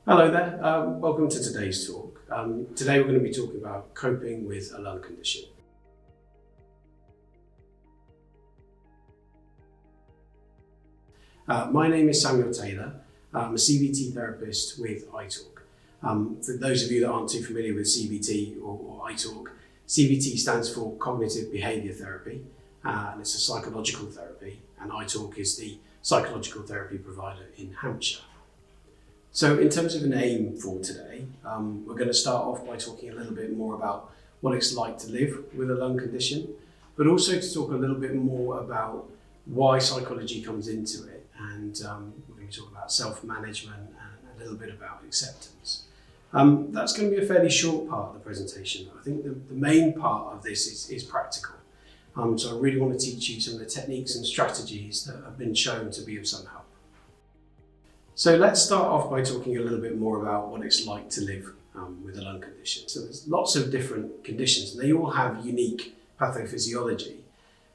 Hello there, welcome to today's talk. Today we're going to be talking about coping with a lung condition. My name is Samuel Taylor. I'm a CBT therapist with italk. For those of you that aren't too familiar with CBT or italk, CBT stands for Cognitive Behaviour Therapy, and it's a psychological therapy, and italk is the psychological therapy provider in Hampshire. So in terms of an aim for today, we're going to start off by talking a little bit more about what it's like to live with a lung condition, but also to talk a little bit more about why psychology comes into it, and we're going to talk about self-management and a little bit about acceptance. That's going to be a fairly short part of the presentation. I think the main part of this is practical. So I really want to teach you some of the techniques and strategies that have been shown to be of some help. So let's start off by talking a little bit more about what it's like to live with a lung condition. So there's lots of different conditions, and they all have unique pathophysiology.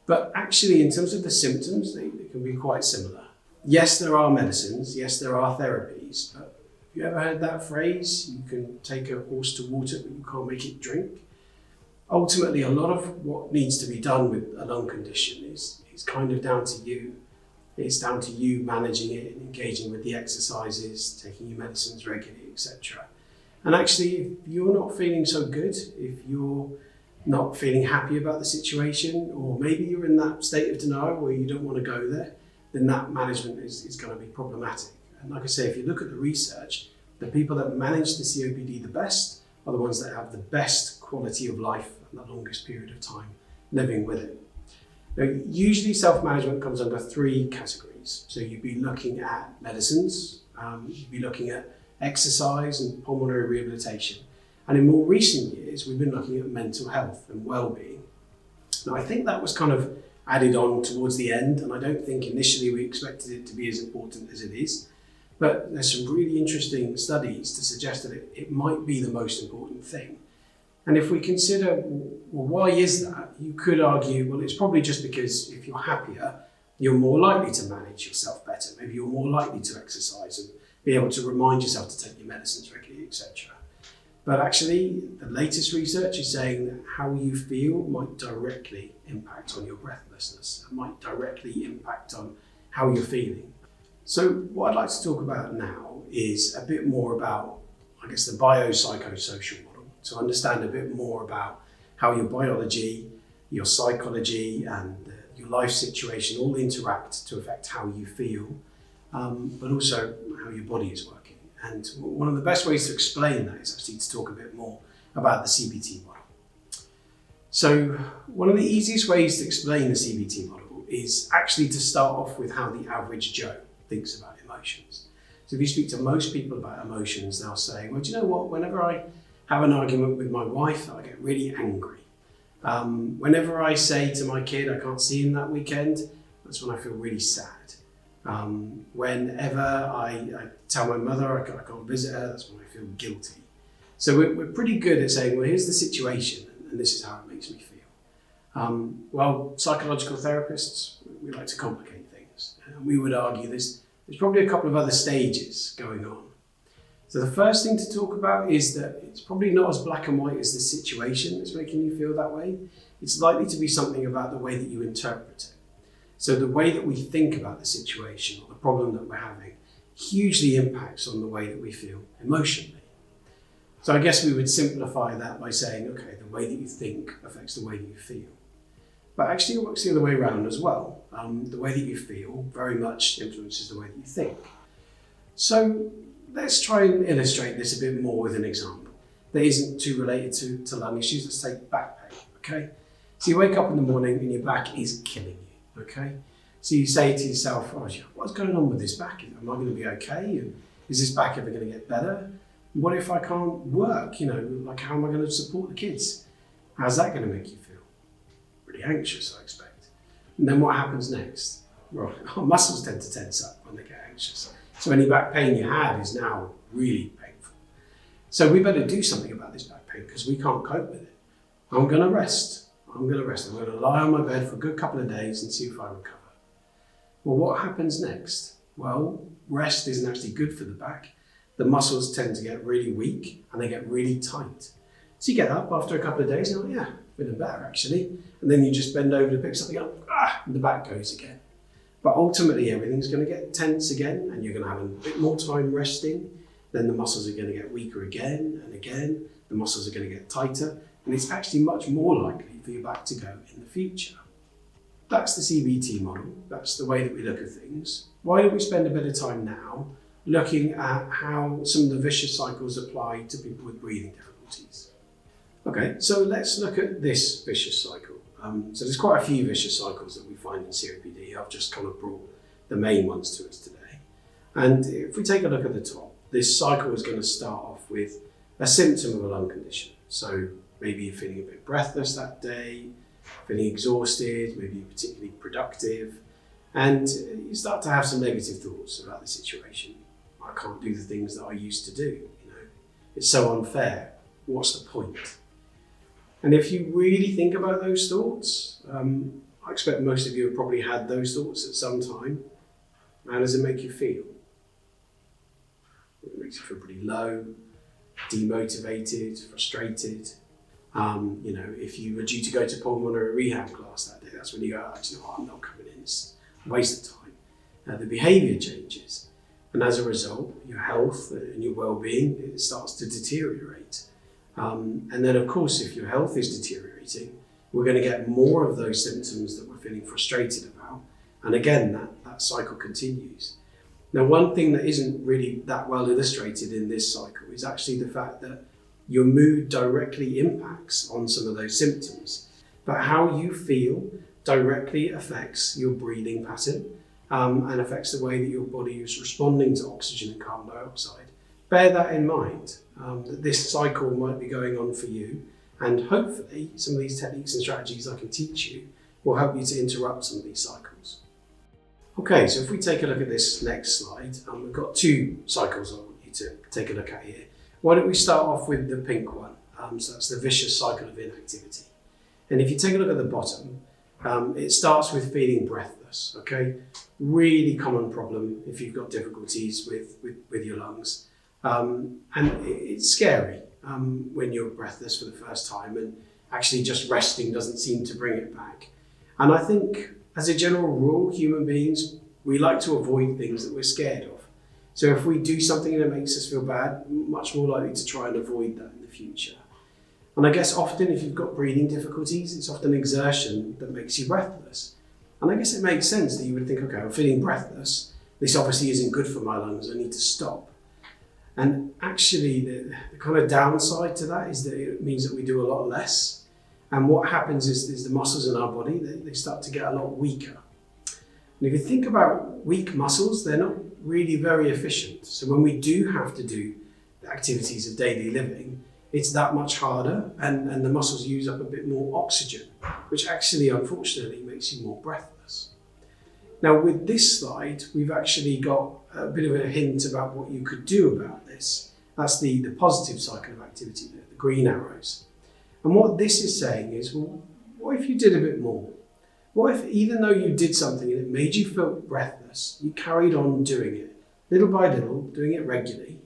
But actually, in terms of the symptoms, they can be quite similar. Yes, there are medicines. Yes, there are therapies. But have you ever heard that phrase? You can take a horse to water, but you can't make it drink. Ultimately, a lot of what needs to be done with a lung condition is kind of down to you. It's down to you managing it and engaging with the exercises, taking your medicines regularly, etc. And actually, if you're not feeling so good, if you're not feeling happy about the situation, or maybe you're in that state of denial where you don't want to go there, then that management is going to be problematic. And like I say, if you look at the research, the people that manage the COPD the best are the ones that have the best quality of life and the longest period of time living with it. Now, usually self-management comes under three categories. So you'd be looking at medicines, you'd be looking at exercise and pulmonary rehabilitation. And in more recent years, we've been looking at mental health and well-being. Now, I think that was kind of added on towards the end, and I don't think initially we expected it to be as important as it is. But there's some really interesting studies to suggest that it might be the most important thing. And if we consider, well, why is that? You could argue, well, it's probably just because if you're happier, you're more likely to manage yourself better. Maybe you're more likely to exercise and be able to remind yourself to take your medicines regularly, etc. But actually, the latest research is saying that how you feel might directly impact on your breathlessness. It might directly impact on how you're feeling. So what I'd like to talk about now is a bit more about, I guess, the biopsychosocial model, to understand a bit more about how your biology, your psychology, and your life situation all interact to affect how you feel, but also how your body is working. And one of the best ways to explain that is actually to talk a bit more about the CBT model. So one of the easiest ways to explain the CBT model is actually to start off with how the average Joe thinks about emotions. So if you speak to most people about emotions, they'll say, well, do you know what, whenever I have an argument with my wife, I get really angry. Whenever I say to my kid I can't see him that weekend, that's when I feel really sad. Whenever I tell my mother I can't visit her, that's when I feel guilty. So we're pretty good at saying, well, here's the situation and this is how it makes me feel. Well, psychological therapists, we like to complicate things. And we would argue there's probably a couple of other stages going on. So the first thing to talk about is that it's probably not as black and white as the situation that's making you feel that way. It's likely to be something about the way that you interpret it. So the way that we think about the situation or the problem that we're having hugely impacts on the way that we feel emotionally. So I guess we would simplify that by saying, okay, the way that you think affects the way that you feel. But actually it works the other way around as well. The way that you feel very much influences the way that you think. So let's try and illustrate this a bit more with an example that isn't too related to lung issues. Let's take back pain, okay? So you wake up in the morning and your back is killing you, okay? So you say to yourself, oh, what's going on with this back? Am I going to be okay? And is this back ever going to get better? What if I can't work? Like how am I going to support the kids? How's that going to make you feel? Pretty anxious, I expect. And then what happens next? Well, our muscles tend to tense up when they get anxious. So any back pain you had is now really painful. So we better do something about this back pain because we can't cope with it. I'm going to rest. I'm going to lie on my bed for a good couple of days and see if I recover. Well, what happens next? Well, rest isn't actually good for the back. the muscles tend to get really weak and they get really tight. So you get up after a couple of days and you're like, yeah, feeling better actually. And then you just bend over to pick something up, and the back goes again. But ultimately everything's going to get tense again and you're going to have a bit more time resting. Then the muscles are going to get weaker again and again. The muscles are going to get tighter. And it's actually much more likely for your back to go in the future. That's the CBT model. That's the way that we look at things. Why don't we spend a bit of time now looking at how some of the vicious cycles apply to people with breathing difficulties? Okay, so let's look at this vicious cycle. So there's quite a few vicious cycles that we find in COPD. I've just kind of brought the main ones to us today. And if we take a look at the top, this cycle is going to start off with a symptom of a lung condition. So maybe you're feeling a bit breathless that day, feeling exhausted, maybe particularly productive, and you start to have some negative thoughts about the situation. I can't do the things that I used to do, It's so unfair. What's the point? And if you really think about those thoughts, I expect most of you have probably had those thoughts at some time. How does it make you feel? It makes you feel pretty low, demotivated, frustrated. If you were due to go to pulmonary rehab class that day, that's when you go, actually, I'm not coming in, it's a waste of time. The behaviour changes. And as a result, your health and your well-being, it starts to deteriorate. And then, of course, if your health is deteriorating, we're going to get more of those symptoms that we're feeling frustrated about. And again, that cycle continues. Now, one thing that isn't really that well illustrated in this cycle is actually the fact that your mood directly impacts on some of those symptoms. But how you feel directly affects your breathing pattern and affects the way that your body is responding to oxygen and carbon dioxide. Bear that in mind, that this cycle might be going on for you, and hopefully some of these techniques and strategies I can teach you will help you to interrupt some of these cycles. Okay, so if we take a look at this next slide, we've got two cycles I want you to take a look at here. Why don't we start off with the pink one? So that's the vicious cycle of inactivity. And if you take a look at the bottom, it starts with feeling breathless, okay? Really common problem if you've got difficulties with your lungs. And it's scary when you're breathless for the first time, and actually just resting doesn't seem to bring it back. And I think as a general rule, human beings, we like to avoid things that we're scared of. So if we do something that makes us feel bad, much more likely to try and avoid that in the future. And I guess often if you've got breathing difficulties, it's often exertion that makes you breathless. And I guess it makes sense that you would think, okay, I'm feeling breathless. This obviously isn't good for my lungs. I need to stop. And actually the kind of downside to that is that it means that we do a lot less. And what happens is the muscles in our body, they start to get a lot weaker. And if you think about weak muscles, they're not really very efficient. So when we do have to do the activities of daily living, it's that much harder, and the muscles use up a bit more oxygen, which actually, unfortunately, makes you more breathless. Now, with this slide, we've actually got a bit of a hint about what you could do about this. That's the positive cycle of activity, the green arrows. And what this is saying is, well, what if you did a bit more? What if, even though you did something and it made you feel breathless, you carried on doing it, little by little, doing it regularly?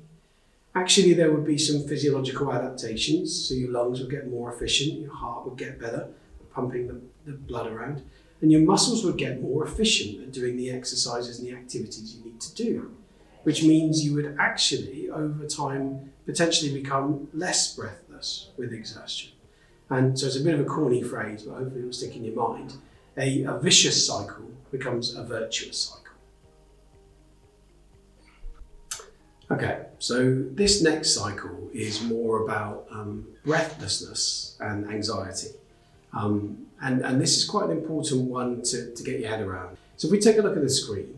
Actually, there would be some physiological adaptations, so your lungs would get more efficient, your heart would get better at pumping the blood around, and your muscles would get more efficient at doing the exercises and the activities you need to do, which means you would actually, over time, potentially become less breathless with exertion. And so it's a bit of a corny phrase, but hopefully it will stick in your mind. A vicious cycle becomes a virtuous cycle. Okay, so this next cycle is more about breathlessness and anxiety. And this is quite an important one to get your head around. So if we take a look at the screen,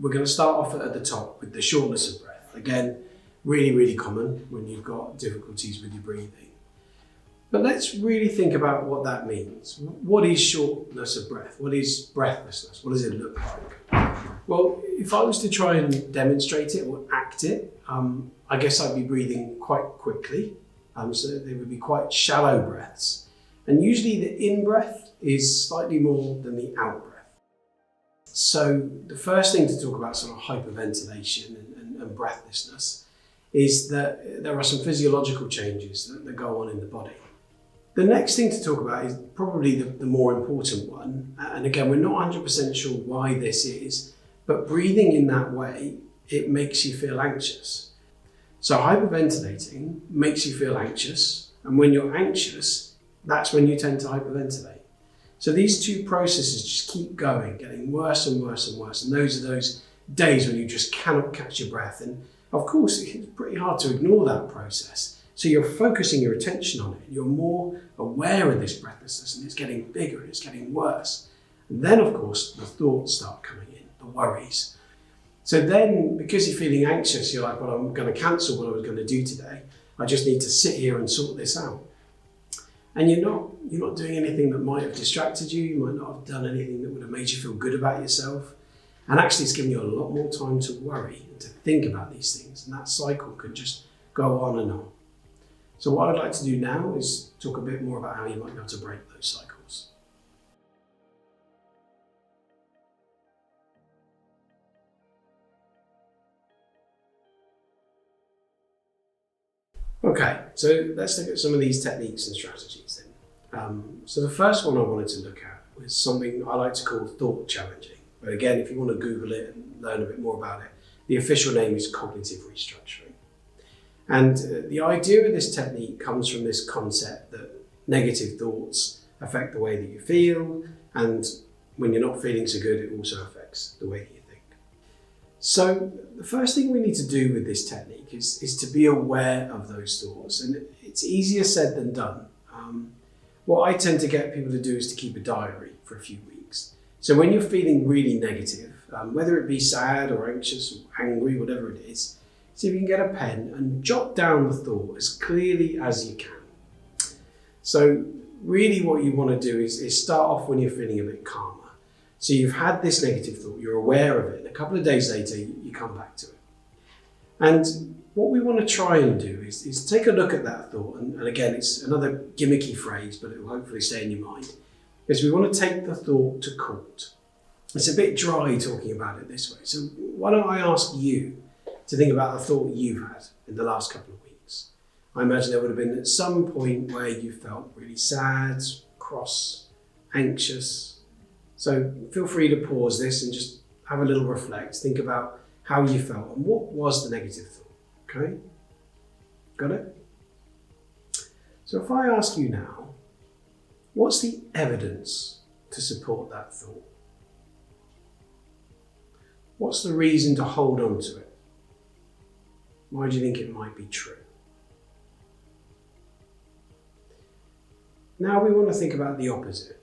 we're going to start off at the top with the shortness of breath. Again, really, really common when you've got difficulties with your breathing. But let's really think about what that means. What is shortness of breath? What is breathlessness? What does it look like? Well, if I was to try and demonstrate it or act it, I guess I'd be breathing quite quickly. So they would be quite shallow breaths. And usually the in-breath is slightly more than the out-breath. So the first thing to talk about is sort of hyperventilation and breathlessness is that there are some physiological changes that go on in the body. The next thing to talk about is probably the more important one. And again, we're not 100% sure why this is, but breathing in that way, it makes you feel anxious. So hyperventilating makes you feel anxious. And when you're anxious, that's when you tend to hyperventilate. So these two processes just keep going, getting worse and worse and worse. And those are those days when you just cannot catch your breath. And of course, it's pretty hard to ignore that process. So you're focusing your attention on it. You're more aware of this breathlessness, and it's getting bigger and it's getting worse. And then, of course, the thoughts start coming in, the worries. So then, because you're feeling anxious, you're like, well, I'm going to cancel what I was going to do today. I just need to sit here and sort this out. And you're not doing anything that might have distracted you. You might not have done anything that would have made you feel good about yourself. And actually, it's giving you a lot more time to worry and to think about these things. And that cycle could just go on and on. So what I'd like to do now is talk a bit more about how you might be able to break those cycles. Okay, so let's look at some of these techniques and strategies then. So the first one I wanted to look at was something I like to call thought challenging. But again, if you want to Google it and learn a bit more about it, the official name is cognitive restructuring. And the idea of this technique comes from this concept that negative thoughts affect the way that you feel, and when you're not feeling so good, it also affects the way that you think. So the first thing we need to do with this technique is to be aware of those thoughts, and it's easier said than done. What I tend to get people to do is to keep a diary for a few weeks. So when you're feeling really negative, whether it be sad or anxious or angry, whatever it is, see if you can get a pen and jot down the thought as clearly as you can. So really what you want to do is start off when you're feeling a bit calmer. So you've had this negative thought, you're aware of it, and a couple of days later you come back to it. And what we want to try and do is take a look at that thought, and again it's another gimmicky phrase, but it will hopefully stay in your mind, is we want to take the thought to court. It's a bit dry talking about it this way, so why don't I ask you to think about the thought you've had in the last couple of weeks. I imagine there would have been at some point where you felt really sad, cross, anxious. So feel free to pause this and just have a little reflect. Think about how you felt and what was the negative thought. Okay? Got it? So if I ask you now, what's the evidence to support that thought? What's the reason to hold on to it? Why do you think it might be true? Now we want to think about the opposite.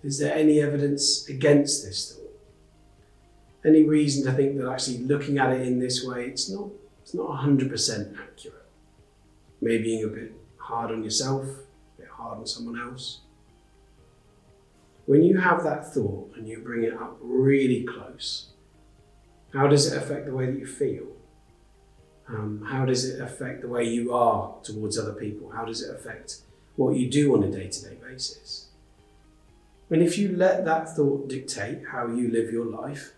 Is there any evidence against this thought? Any reason to think that actually looking at it in this way, it's not 100% accurate? Maybe being a bit hard on yourself, a bit hard on someone else. When you have that thought and you bring it up really close, how does it affect the way that you feel? How does it affect the way you are towards other people? How does it affect what you do on a day-to-day basis? And if you let that thought dictate how you live your life,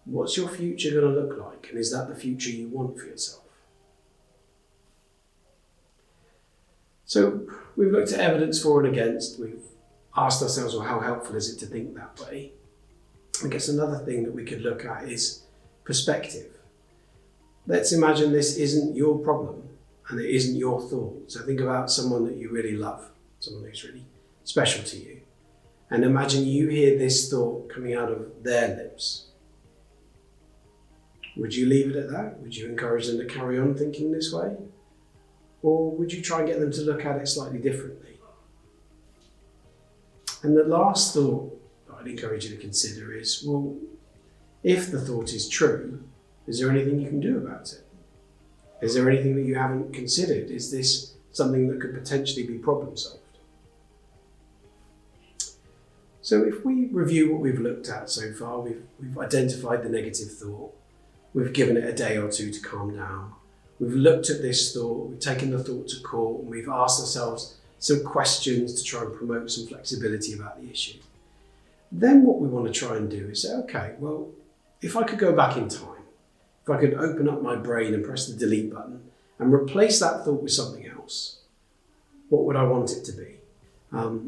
what's your future going to look like? And is that the future you want for yourself? So we've looked at evidence for and against. We've asked ourselves, well, how helpful is it to think that way? I guess another thing that we could look at is perspective. Let's imagine this isn't your problem and it isn't your thought. So think about someone that you really love, someone who's really special to you. And imagine you hear this thought coming out of their lips. Would you leave it at that? Would you encourage them to carry on thinking this way? Or would you try and get them to look at it slightly differently? And the last thought that I'd encourage you to consider is, well, if the thought is true, is there anything you can do about it? Is there anything that you haven't considered? Is this something that could potentially be problem solved? So if we review what we've looked at so far, we've identified the negative thought, we've given it a day or two to calm down, we've looked at this thought, we've taken the thought to court, and we've asked ourselves some questions to try and promote some flexibility about the issue. Then what we want to try and do is say, okay, well, if I could go back in time, if I could open up my brain and press the delete button and replace that thought with something else, what would I want it to be?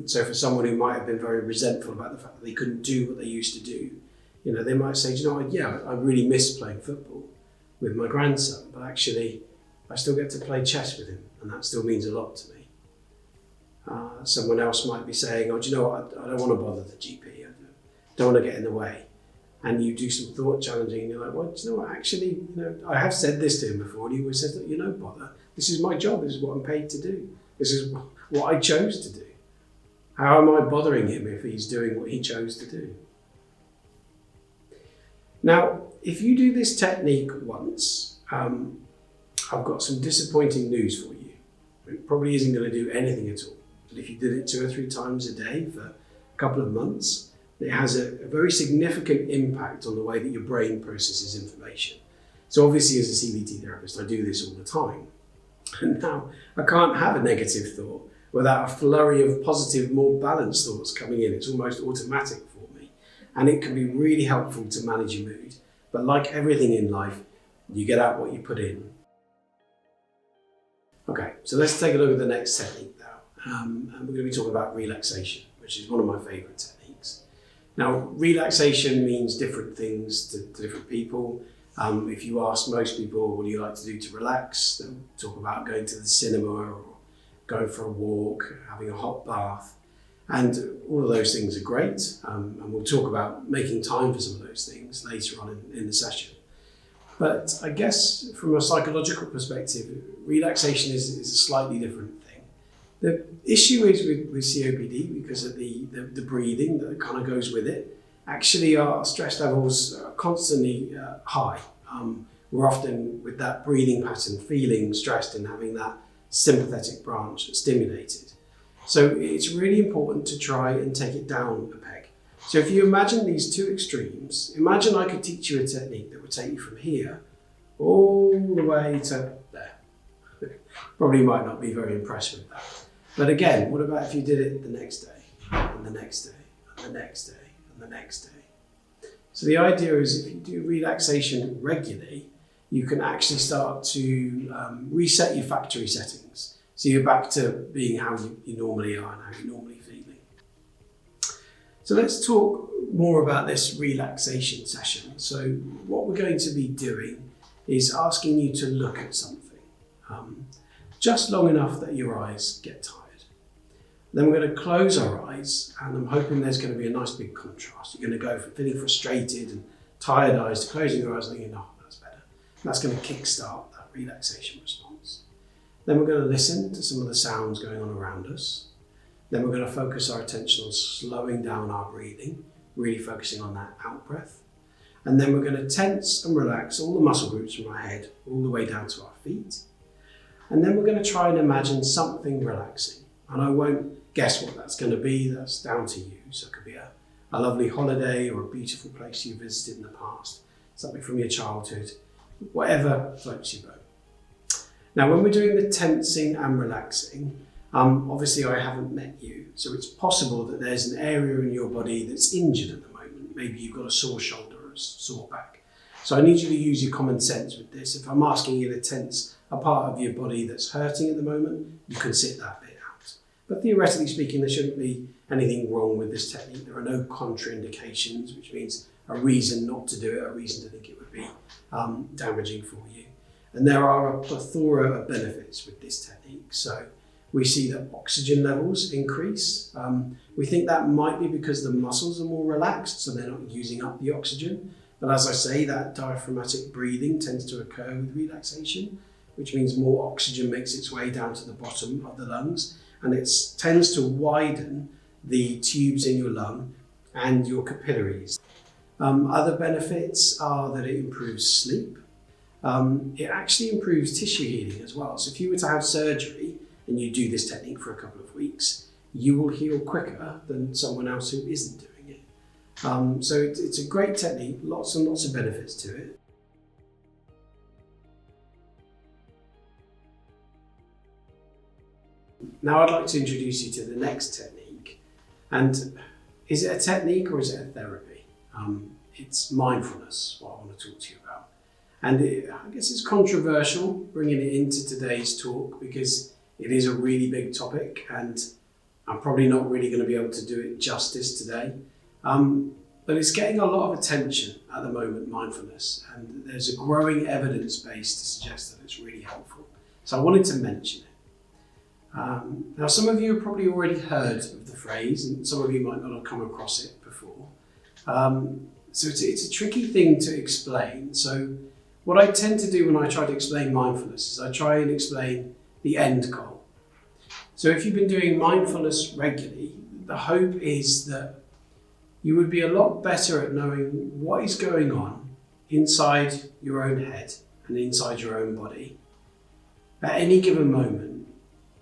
So for someone who might have been very resentful about the fact that they couldn't do what they used to do, they might say, yeah, I really miss playing football with my grandson, but actually I still get to play chess with him, and that still means a lot to me. Someone else might be saying, I don't want to bother the GP, I don't want to get in the way. And you do some thought challenging and you're like, well, do you know what, actually, I have said this to him before, and he always says, bother, this is my job, this is what I'm paid to do. This is what I chose to do. How am I bothering him if he's doing what he chose to do? Now, if you do this technique once, I've got some disappointing news for you. It probably isn't going to do anything at all. But if you did it 2 or 3 times a day for a couple of months, it has a very significant impact on the way that your brain processes information. So obviously as a CBT therapist, I do this all the time. And now I can't have a negative thought without a flurry of positive, more balanced thoughts coming in. It's almost automatic for me. And it can be really helpful to manage your mood. But like everything in life, you get out what you put in. Okay, so let's take a look at the next technique now. And we're going to be talking about relaxation, which is one of my favourite techniques. Now, relaxation means different things to different people. If you ask most people, what do you like to do to relax? They'll talk about going to the cinema or going for a walk, having a hot bath. And all of those things are great. And we'll talk about making time for some of those things later on in the session. But I guess from a psychological perspective, relaxation is a slightly different thing. The issue is with COPD, because of the breathing that kind of goes with it. Actually, our stress levels are constantly high. We're often, with that breathing pattern, feeling stressed and having that sympathetic branch stimulated. So it's really important to try and take it down a peg. So if you imagine these two extremes, imagine I could teach you a technique that would take you from here all the way to there. Probably might not be very impressed with that. But again, what about if you did it the next day, and the next day, and the next day, and the next day? So the idea is if you do relaxation regularly, you can actually start to reset your factory settings. So you're back to being how you normally are and how you're normally feeling. So let's talk more about this relaxation session. So what we're going to be doing is asking you to look at something just long enough that your eyes get tired. Then we're going to close our eyes, and I'm hoping there's going to be a nice big contrast. You're going to go from feeling frustrated and tired eyes to closing your eyes and thinking, oh, that's better. And that's going to kickstart that relaxation response. Then we're going to listen to some of the sounds going on around us. Then we're going to focus our attention on slowing down our breathing, really focusing on that out breath. And then we're going to tense and relax all the muscle groups from our head all the way down to our feet. And then we're going to try and imagine something relaxing. And I won't guess what that's going to be, that's down to you. So it could be a lovely holiday or a beautiful place you visited in the past, something from your childhood, whatever floats your boat. Now, when we're doing the tensing and relaxing, obviously I haven't met you, so it's possible that there's an area in your body that's injured at the moment. Maybe you've got a sore shoulder or a sore back. So I need you to use your common sense with this. If I'm asking you to tense a part of your body that's hurting at the moment, you can sit that bit out. But theoretically speaking, there shouldn't be anything wrong with this technique. There are no contraindications, which means a reason not to do it, a reason to think it would be damaging for you. And there are a plethora of benefits with this technique. So we see that oxygen levels increase. We think that might be because the muscles are more relaxed, so they're not using up the oxygen. But as I say, that diaphragmatic breathing tends to occur with relaxation, which means more oxygen makes its way down to the bottom of the lungs, and it tends to widen the tubes in your lung and your capillaries. Other benefits are that it improves sleep. It actually improves tissue healing as well. So if you were to have surgery and you do this technique for a couple of weeks, you will heal quicker than someone else who isn't doing it. So it's a great technique, lots and lots of benefits to it. Now I'd like to introduce you to the next technique. And is it a technique or is it a therapy? It's mindfulness, what I want to talk to you about. And I guess it's controversial bringing it into today's talk because it is a really big topic and I'm probably not really going to be able to do it justice today. But it's getting a lot of attention at the moment, mindfulness, and there's a growing evidence base to suggest that it's really helpful. So I wanted to mention it. Now, some of you have probably already heard of the phrase, and some of you might not have come across it before. So it's a tricky thing to explain. So what I tend to do when I try to explain mindfulness is I try and explain the end goal. So if you've been doing mindfulness regularly, the hope is that you would be a lot better at knowing what is going on inside your own head and inside your own body at any given moment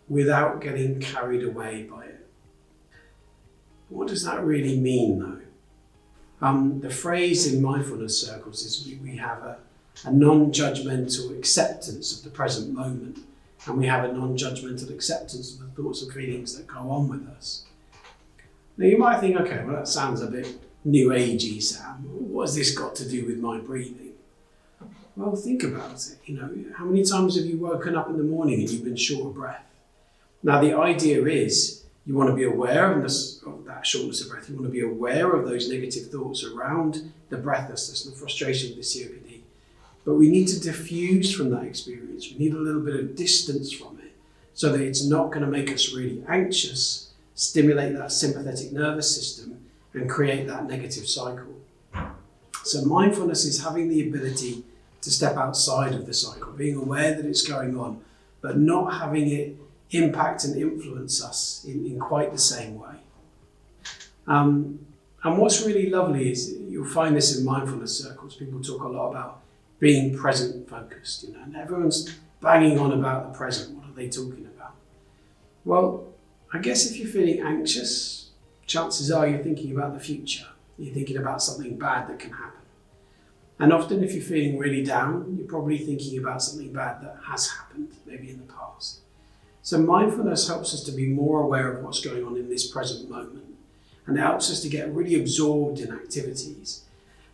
without getting carried away by it. What does that really mean though? The phrase in mindfulness circles is we have a non-judgmental acceptance of the present moment, and we have a non-judgmental acceptance of the thoughts and feelings that go on with us. Now you might think, okay, well that sounds a bit new agey, Sam. What has this got to do with my breathing? Well, think about it. How many times have you woken up in the morning and you've been short of breath? Now the idea is you want to be aware of that shortness of breath. You want to be aware of those negative thoughts around the breathlessness and the frustration with the COPD. But we need to diffuse from that experience. We need a little bit of distance from it so that it's not going to make us really anxious, stimulate that sympathetic nervous system and create that negative cycle. So mindfulness is having the ability to step outside of the cycle, being aware that it's going on, but not having it impact and influence us in quite the same way. And what's really lovely is you'll find this in mindfulness circles. People talk a lot about being present focused, and everyone's banging on about the present. What are they talking about? Well, I guess if you're feeling anxious, chances are you're thinking about the future. You're thinking about something bad that can happen. And often if you're feeling really down, you're probably thinking about something bad that has happened, maybe in the past. So mindfulness helps us to be more aware of what's going on in this present moment. And it helps us to get really absorbed in activities.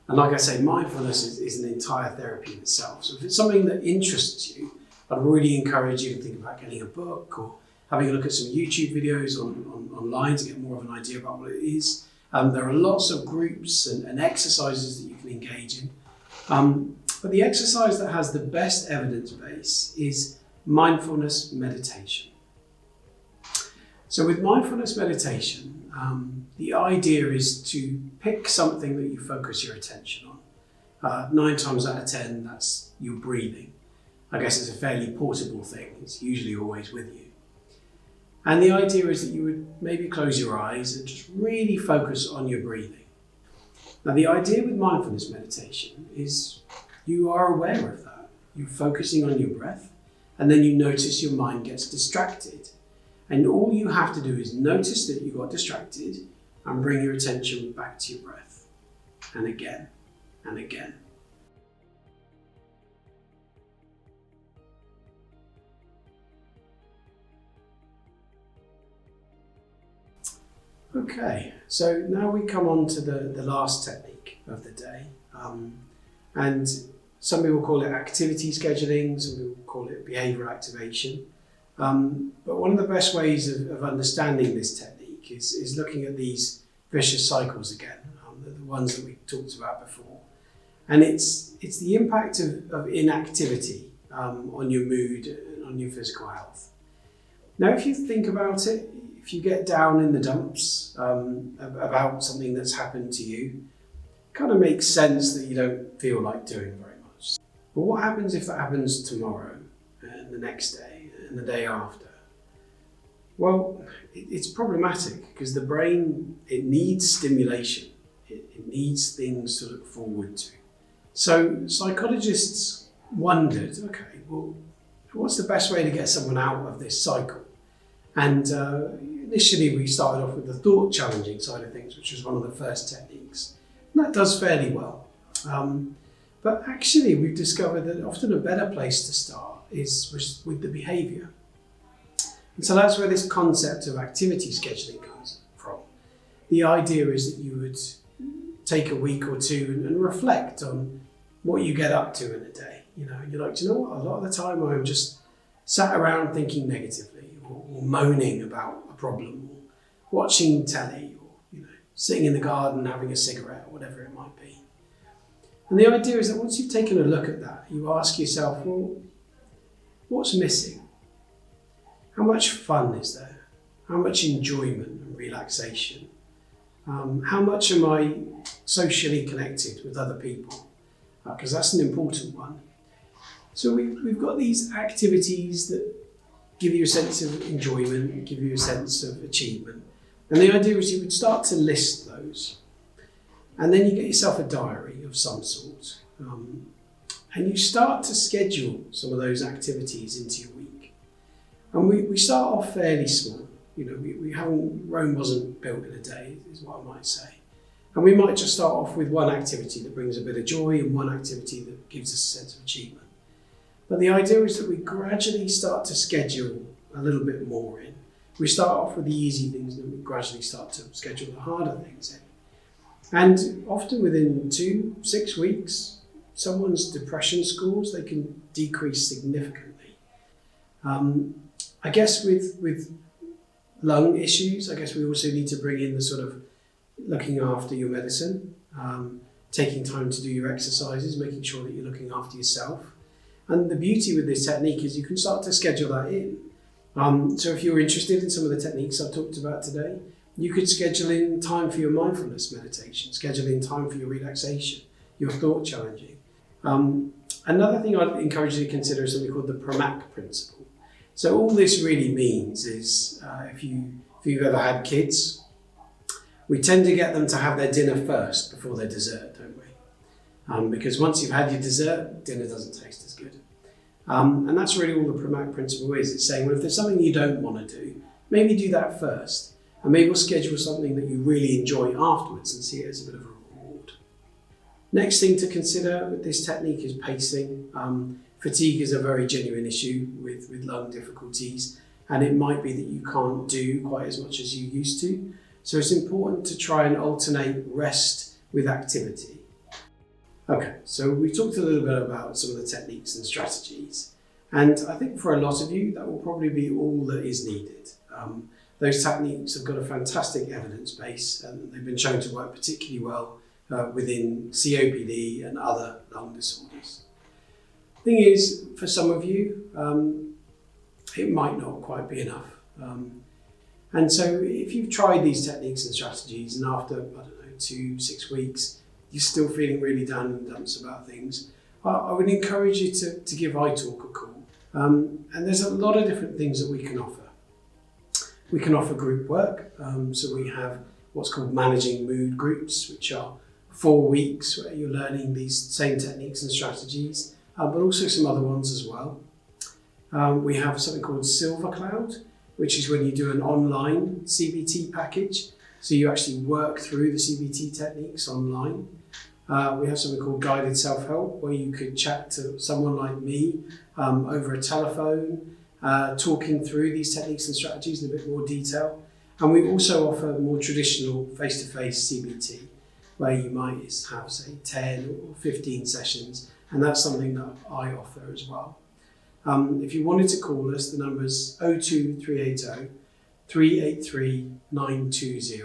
And like I say, mindfulness is an entire therapy in itself. So if it's something that interests you, I'd really encourage you to think about getting a book or having a look at some YouTube videos online to get more of an idea about what it is. There are lots of groups and exercises that you can engage in. But the exercise that has the best evidence base is mindfulness meditation. So with mindfulness meditation, the idea is to pick something that you focus your attention on. 9 times out of 10, that's your breathing. I guess it's a fairly portable thing. It's usually always with you. And the idea is that you would maybe close your eyes and just really focus on your breathing. Now, the idea with mindfulness meditation is you are aware of that. You're focusing on your breath, and then you notice your mind gets distracted. And all you have to do is notice that you got distracted and bring your attention back to your breath. And again, and again. Okay, so now we come on to the last technique of the day. And some people call it activity scheduling, some people call it behaviour activation. But one of the best ways of understanding this technique is looking at these vicious cycles again, the ones that we talked about before. And it's the impact of inactivity on your mood and on your physical health. Now, if you think about it, if you get down in the dumps about something that's happened to you, it kind of makes sense that you don't feel like doing very much. But what happens if that happens tomorrow and the next day and the day after? Well, it's problematic because the brain, it needs stimulation. It needs things to look forward to. So psychologists wondered, okay, well, what's the best way to get someone out of this cycle? And initially we started off with the thought challenging side of things, which was one of the first techniques. And that does fairly well. But actually we've discovered that often a better place to start is with the behaviour. And so that's where this concept of activity scheduling comes from. The idea is that you would take a week or two and reflect on what you get up to in a day. You're like, do you know what? A lot of the time I'm just sat around thinking negatively or moaning about a problem or watching telly or sitting in the garden having a cigarette or whatever it might be. And the idea is that once you've taken a look at that, you ask yourself, well, what's missing? How much fun is there? How much enjoyment and relaxation? How much am I socially connected with other people? Because that's an important one. So we've got these activities that give you a sense of enjoyment, give you a sense of achievement. And the idea is you would start to list those. And then you get yourself a diary of some sort. And you start to schedule some of those activities into your week. And we start off fairly small. Rome wasn't built in a day, is what I might say. And we might just start off with one activity that brings a bit of joy and one activity that gives us a sense of achievement. But the idea is that we gradually start to schedule a little bit more in. We start off with the easy things and then we gradually start to schedule the harder things in. And often within 6 weeks, someone's depression scores, they can decrease significantly. I guess with lung issues, I guess we also need to bring in the sort of looking after your medicine, taking time to do your exercises, making sure that you're looking after yourself. And the beauty with this technique is you can start to schedule that in. So if you're interested in some of the techniques I've talked about today, you could schedule in time for your mindfulness meditation, schedule in time for your relaxation, your thought challenging. Another thing I'd encourage you to consider is something called the Pramaq Principle. So all this really means is if you've ever had kids, we tend to get them to have their dinner first before their dessert, don't we? Because once you've had your dessert, dinner doesn't taste as good. And that's really all the Pramaq Principle is. It's saying, well, if there's something you don't want to do, maybe do that first. And maybe we'll schedule something that you really enjoy afterwards and see it as a bit of a reward. Next thing to consider with this technique is pacing. Fatigue is a very genuine issue with lung difficulties, and it might be that you can't do quite as much as you used to. So it's important to try and alternate rest with activity. Okay, so we talked a little bit about some of the techniques and strategies, and I think for a lot of you that will probably be all that is needed. Those techniques have got a fantastic evidence base and they've been shown to work particularly well within COPD and other lung disorders. Thing is, for some of you, it might not quite be enough. And so if you've tried these techniques and strategies and after, 2-6 weeks, you're still feeling really down in the dumps about things, I would encourage you to give italk a call. And there's a lot of different things that we can offer. We can offer group work. So we have what's called managing mood groups, which are 4 weeks where you're learning these same techniques and strategies, but also some other ones as well. We have something called Silver Cloud, which is when you do an online CBT package. So you actually work through the CBT techniques online. We have something called guided self-help, where you could chat to someone like me over a telephone, talking through these techniques and strategies in a bit more detail. And we also offer more traditional face-to-face CBT, where you might have, say, 10 or 15 sessions, and that's something that I offer as well. If you wanted to call us, the number is 02380 383 920.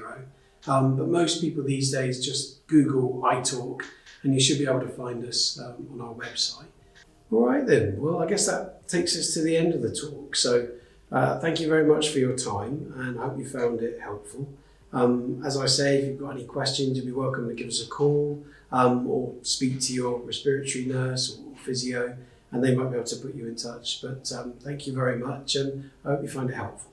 But most people these days just Google italk and you should be able to find us on our website. All right then, well, I guess that takes us to the end of the talk. So thank you very much for your time and I hope you found it helpful. As I say, if you've got any questions, you'd be welcome to give us a call or speak to your respiratory nurse or physio and they might be able to put you in touch. But thank you very much and I hope you find it helpful.